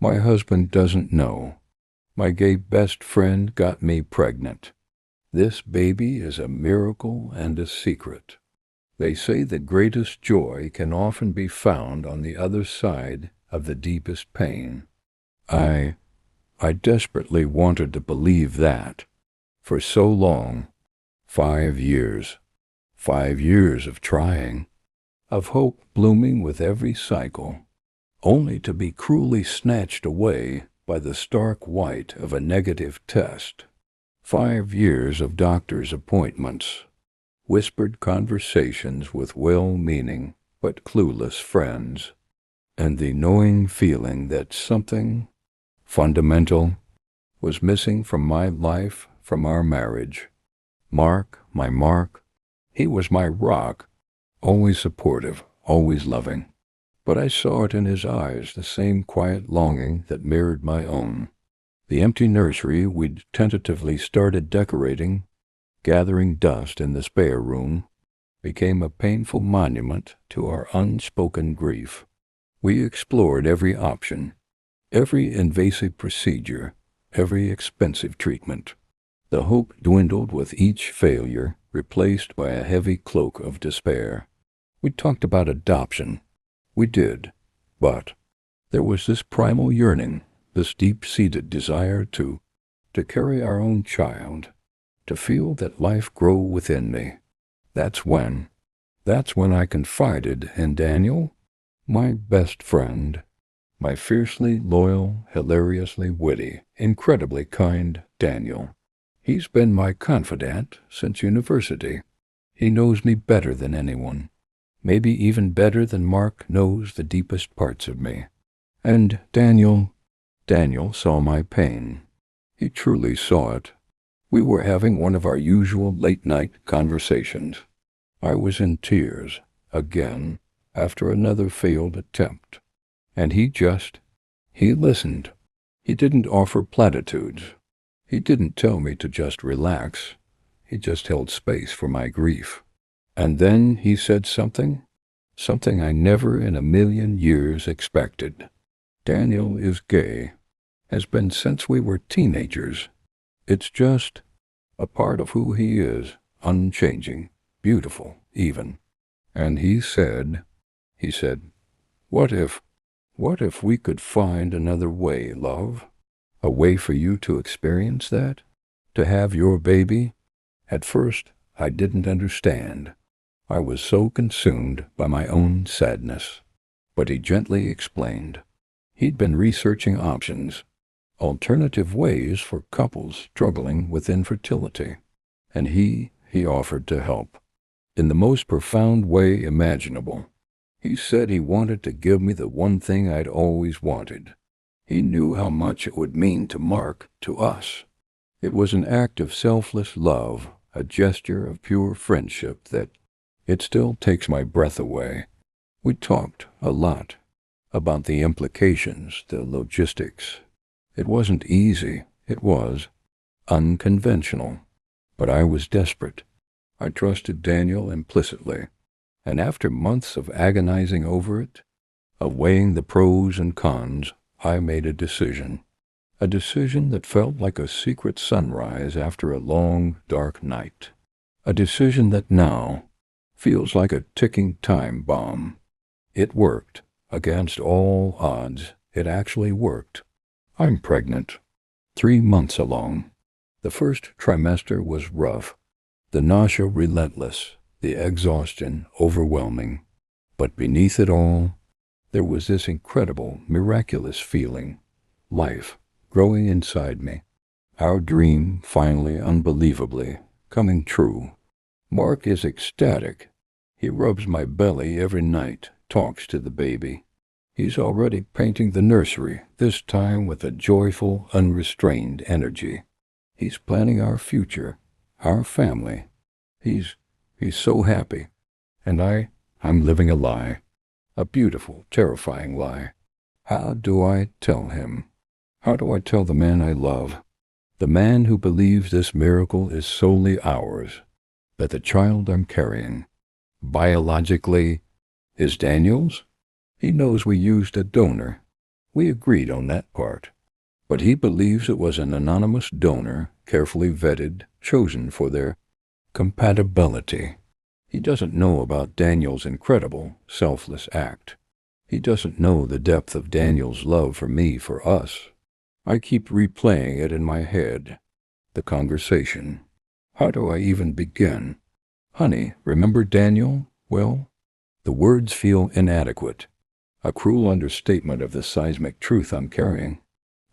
My husband doesn't know. My gay best friend got me pregnant. This baby is a miracle and a secret. They say the greatest joy can often be found on the other side of the deepest pain. I desperately wanted to believe that. For so long, 5 years, 5 years of trying, of hope blooming with every cycle, only to be cruelly snatched away by the stark white of a negative test. 5 years of doctor's appointments, whispered conversations with well-meaning but clueless friends, and the knowing feeling that something fundamental was missing from my life, from our marriage. Mark, my Mark, he was my rock, always supportive, always loving. But I saw it in his eyes, the same quiet longing that mirrored my own. The empty nursery we'd tentatively started decorating, gathering dust in the spare room, became a painful monument to our unspoken grief. We explored every option, every invasive procedure, every expensive treatment. The hope dwindled with each failure, replaced by a heavy cloak of despair. We talked about adoption. We did, but there was this primal yearning, this deep-seated desire to carry our own child, to feel that life grow within me. That's when I confided in Daniel, my best friend, my fiercely loyal, hilariously witty, incredibly kind Daniel. He's been my confidant since university. He knows me better than anyone, maybe even better than Mark knows the deepest parts of me. And Daniel saw my pain. He truly saw it. We were having one of our usual late-night conversations. I was in tears, again, after another failed attempt. And he listened. He didn't offer platitudes. He didn't tell me to just relax. He just held space for my grief. And then he said something I never in a million years expected. Daniel is gay, has been since we were teenagers. It's just a part of who he is, unchanging, beautiful, even. And he said, what if we could find another way, love? A way for you to experience that? To have your baby? At first, I didn't understand. I was so consumed by my own sadness. But he gently explained. He'd been researching options, alternative ways for couples struggling with infertility, and he offered to help in the most profound way imaginable. He said he wanted to give me the one thing I'd always wanted. He knew how much it would mean to Mark, to us. It was an act of selfless love, a gesture of pure friendship that it still takes my breath away. We talked a lot about the implications, the logistics. It wasn't easy. It was unconventional. But I was desperate. I trusted Daniel implicitly. And after months of agonizing over it, of weighing the pros and cons, I made a decision that felt like a secret sunrise after a long, dark night. A decision that now feels like a ticking time bomb. It worked. Against all odds, it actually worked. I'm pregnant. 3 months along. The first trimester was rough. The nausea relentless. The exhaustion overwhelming. But beneath it all, there was this incredible, miraculous feeling. Life growing inside me. Our dream finally, unbelievably, coming true. Mark is ecstatic. He rubs my belly every night, talks to the baby. He's already painting the nursery, this time with a joyful, unrestrained energy. He's planning our future, our family. He's so happy. And I'm living a lie. A beautiful, terrifying lie. How do I tell him? How do I tell the man I love? The man who believes this miracle is solely ours. That the child I'm carrying, biologically, is Daniel's? He knows we used a donor. We agreed on that part. But he believes it was an anonymous donor, carefully vetted, chosen for their compatibility. He doesn't know about Daniel's incredible, selfless act. He doesn't know the depth of Daniel's love for me, for us. I keep replaying it in my head. The conversation. How do I even begin? Honey, remember Daniel? Well, the words feel inadequate. A cruel understatement of the seismic truth I'm carrying.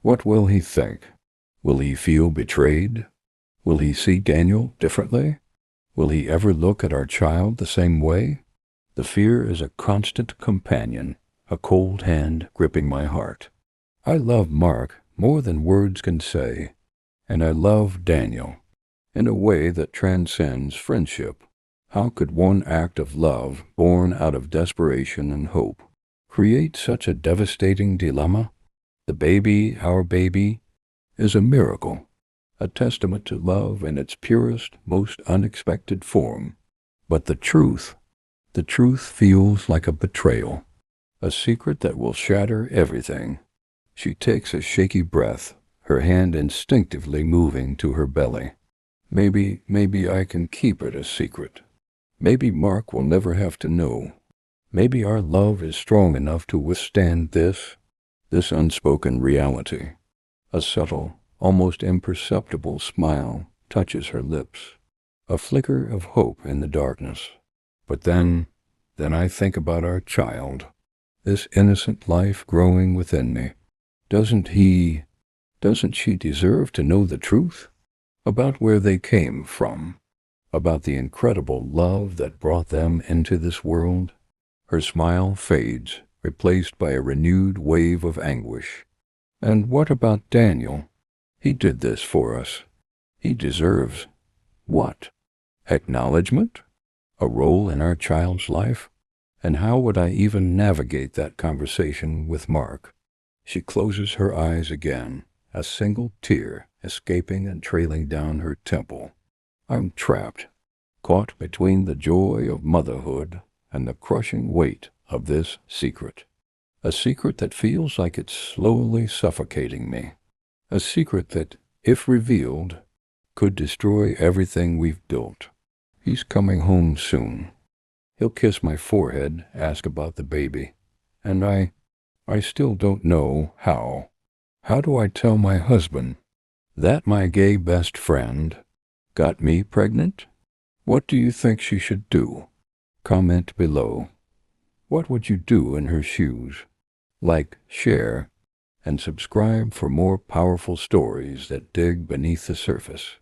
What will he think? Will he feel betrayed? Will he see Daniel differently? Will he ever look at our child the same way? The fear is a constant companion, a cold hand gripping my heart. I love Mark more than words can say, and I love Daniel in a way that transcends friendship. How could one act of love, born out of desperation and hope, create such a devastating dilemma? The baby, our baby, is a miracle, a testament to love in its purest, most unexpected form. But the truth feels like a betrayal, a secret that will shatter everything. She takes a shaky breath, her hand instinctively moving to her belly. Maybe I can keep it a secret. Maybe Mark will never have to know. Maybe our love is strong enough to withstand this unspoken reality. A subtle, almost imperceptible smile touches her lips, a flicker of hope in the darkness. But then I think about our child, this innocent life growing within me. Doesn't she deserve to know the truth? About where they came from, about the incredible love that brought them into this world? Her smile fades, replaced by a renewed wave of anguish. And what about Daniel? He did this for us. He deserves what? Acknowledgement? A role in our child's life? And how would I even navigate that conversation with Mark? She closes her eyes again, a single tear escaping and trailing down her temple. I'm trapped, caught between the joy of motherhood and the crushing weight of this secret. A secret that feels like it's slowly suffocating me. A secret that, if revealed, could destroy everything we've built. He's coming home soon. He'll kiss my forehead, ask about the baby. And I still don't know how. How do I tell my husband that my gay best friend got me pregnant? What do you think she should do? Comment below. What would you do in her shoes? Like, share, and subscribe for more powerful stories that dig beneath the surface.